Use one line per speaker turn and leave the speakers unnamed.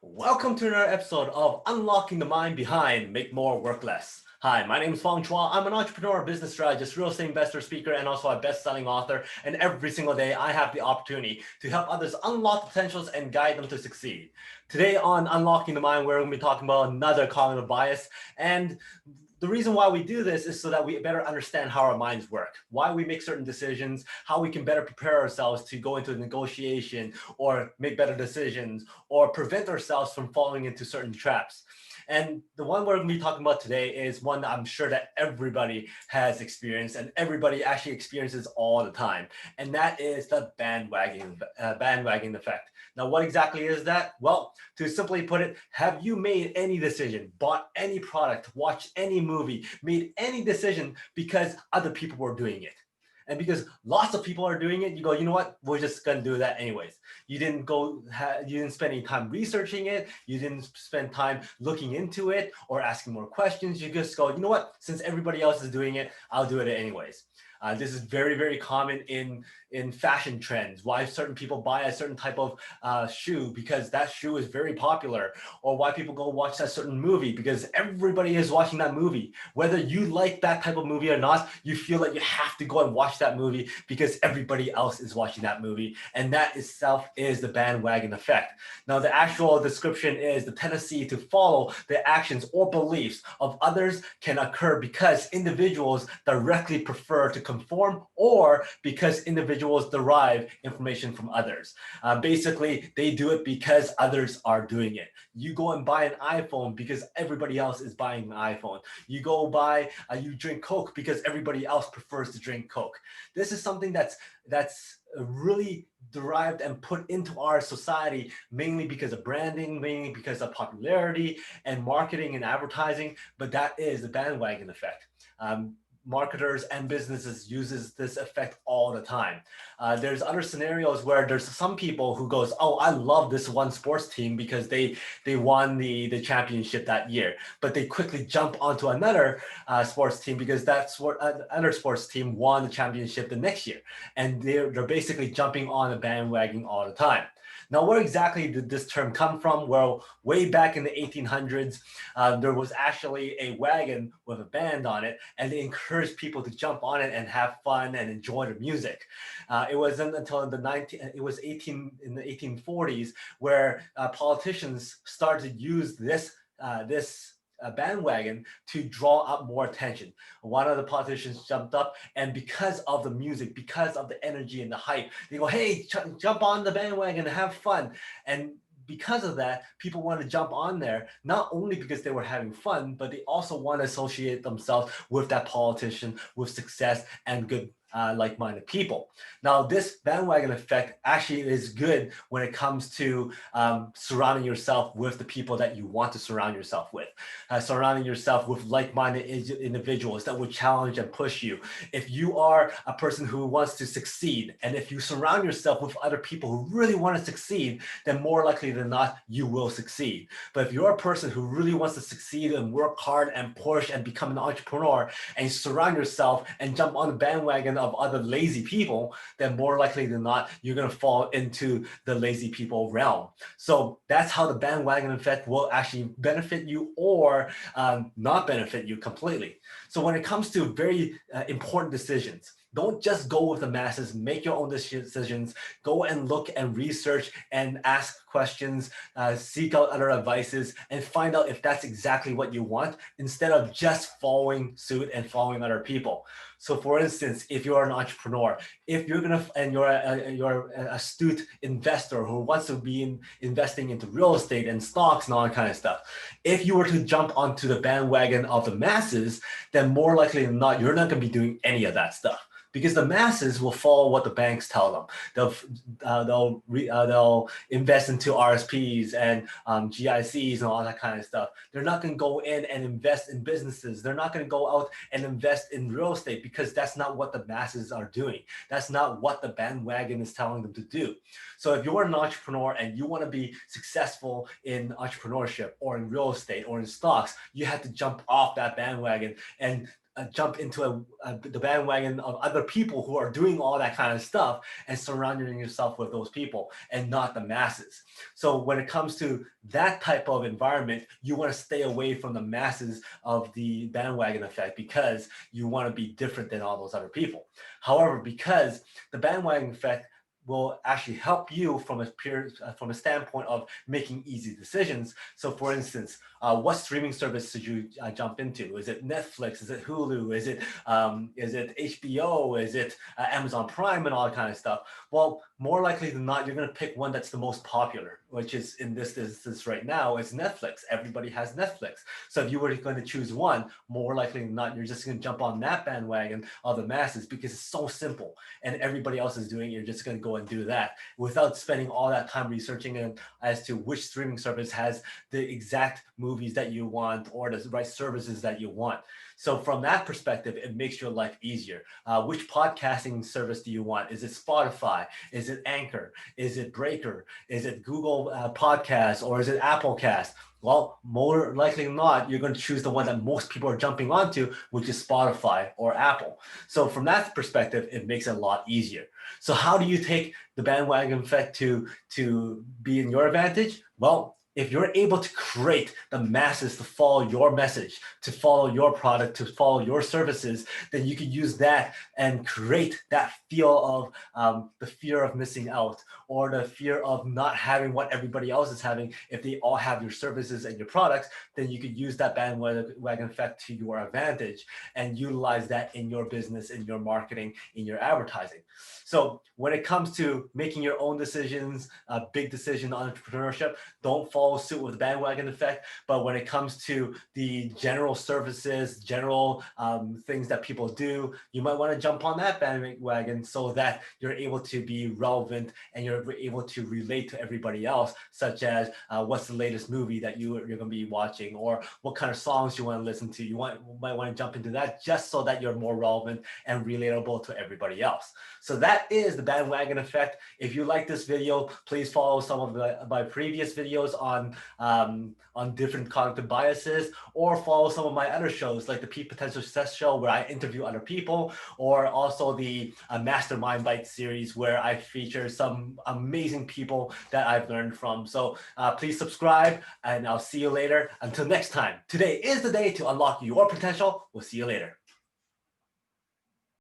Welcome to another episode of Unlocking the Mind Behind Make More Work Less. Hi, my name is Fong. I'm an entrepreneur, business strategist, real estate investor, speaker, and also a best-selling author. And every single day, I have the opportunity to help others unlock potentials and guide them to succeed. Today on Unlocking the Mind, we're going to be talking about another cognitive bias. And the reason why we do this is so that we better understand how our minds work, why we make certain decisions, how we can better prepare ourselves to go into a negotiation or make better decisions or prevent ourselves from falling into certain traps. And the one we're going to be talking about today is one that I'm sure that everybody has experienced and everybody actually experiences all the time. And that is the bandwagon effect. Now, what exactly is that? Well, to simply put it, have you made any decision, bought any product, watched any movie, made any decision because other people were doing it? And because lots of people are doing it, you go, you know what? We're just gonna do that anyways. You didn't spend any time researching it. You didn't spend time looking into it or asking more questions. You just go, you know what? Since everybody else is doing it, I'll do it anyways. This is very, very common in fashion trends. Why certain people buy a certain type of shoe because that shoe is very popular, or why people go watch that certain movie because everybody is watching that movie. Whether you like that type of movie or not, you feel like you have to go and watch that movie because everybody else is watching that movie, and that itself is the bandwagon effect. Now, the actual description is the tendency to follow the actions or beliefs of others can occur because individuals directly prefer to conform or because individuals derive information from others. Basically, they do it because others are doing it. You go and buy an iPhone because everybody else is buying an iPhone. You drink Coke because everybody else prefers to drink Coke. This is something that's really derived and put into our society mainly because of branding, mainly because of popularity and marketing and advertising, but that is the bandwagon effect. Marketers and businesses uses this effect all the time. There's other scenarios where there's some people who goes, oh, I love this one sports team because they won the championship that year, but they quickly jump onto another sports team because that's what another sports team won the championship the next year, and they're basically jumping on the bandwagon all the time. Now, where exactly did this term come from? Well, way back in the 1800s, there was actually a wagon with a band on it, and they encouraged people to jump on it and have fun and enjoy the music. It wasn't until it was 1840s where politicians started to use this bandwagon to draw up more attention. One of the politicians jumped up, and because of the music, because of the energy and the hype, they go, "Hey, jump on the bandwagon and have fun." And because of that, people want to jump on there, not only because they were having fun, but they also want to associate themselves with that politician, with success and good like-minded people. Now, this bandwagon effect actually is good when it comes to surrounding yourself with the people that you want to surround yourself with, surrounding yourself with like-minded individuals that will challenge and push you. If you are a person who wants to succeed, and if you surround yourself with other people who really want to succeed, then more likely than not, you will succeed. But if you're a person who really wants to succeed and work hard and push and become an entrepreneur, and surround yourself and jump on the bandwagon of other lazy people, then more likely than not, you're going to fall into the lazy people realm. So that's how the bandwagon effect will actually benefit you or not benefit you completely. So when it comes to very important decisions, don't just go with the masses, make your own decisions, go and look and research and ask questions, seek out other advices, and find out if that's exactly what you want instead of just following suit and following other people. So for instance, if you're an entrepreneur, if you're gonna and you're an astute investor who wants to be investing into real estate and stocks and all that kind of stuff, if you were to jump onto the bandwagon of the masses, then more likely than not, you're not gonna be doing any of that stuff, because the masses will follow what the banks tell them. They'll invest into RSPs and GICs and all that kind of stuff. They're not going to go in and invest in businesses. They're not going to go out and invest in real estate because that's not what the masses are doing. That's not what the bandwagon is telling them to do. So if you're an entrepreneur and you want to be successful in entrepreneurship or in real estate or in stocks, you have to jump off that bandwagon and jump into the bandwagon of other people who are doing all that kind of stuff and surrounding yourself with those people and not the masses. So when it comes to that type of environment, you want to stay away from the masses of the bandwagon effect because you want to be different than all those other people. However, because the bandwagon effect will actually help you from from a standpoint of making easy decisions. So for instance, what streaming service should you jump into? Is it Netflix? Is it Hulu? Is it HBO? Is it Amazon Prime and all that kind of stuff? Well, more likely than not, you're going to pick one that's the most popular, which is in this instance right now, it's Netflix. Everybody has Netflix. So if you were going to choose one, more likely than not, you're just going to jump on that bandwagon of the masses because it's so simple and everybody else is doing it. You're just going to go and do that without spending all that time researching as to which streaming service has the exact movies that you want or the right services that you want. So from that perspective, it makes your life easier. Which podcasting service do you want? Is it Spotify? Is it Anchor? Is it Breaker? Is it Google Podcasts or is it Apple Cast? Well, more likely than not, you're going to choose the one that most people are jumping onto, which is Spotify or Apple. So from that perspective, it makes it a lot easier. So how do you take the bandwagon effect to be in your advantage? Well, if you're able to create the masses to follow your message, to follow your product, to follow your services, then you can use that and create that feel of the fear of missing out or the fear of not having what everybody else is having. If they all have your services and your products, then you could use that bandwagon effect to your advantage and utilize that in your business, in your marketing, in your advertising. So when it comes to making your own decisions, a big decision on entrepreneurship, don't follow suit with the bandwagon effect. But when it comes to the general services, general things that people do, you might want to jump on that bandwagon so that you're able to be relevant and you're able to relate to everybody else, such as what's the latest movie that you're going to be watching or what kind of songs you want to listen to. You might want to jump into that just so that you're more relevant and relatable to everybody else. So that is the bandwagon effect. If you like this video, please follow some of my previous videos on different cognitive biases, or follow some of my other shows like the Peak Potential Success Show where I interview other people, or also the Mastermind Bite series where I feature some amazing people that I've learned from. So please subscribe and I'll see you later. Until next time, today is the day to unlock your potential. We'll see you later.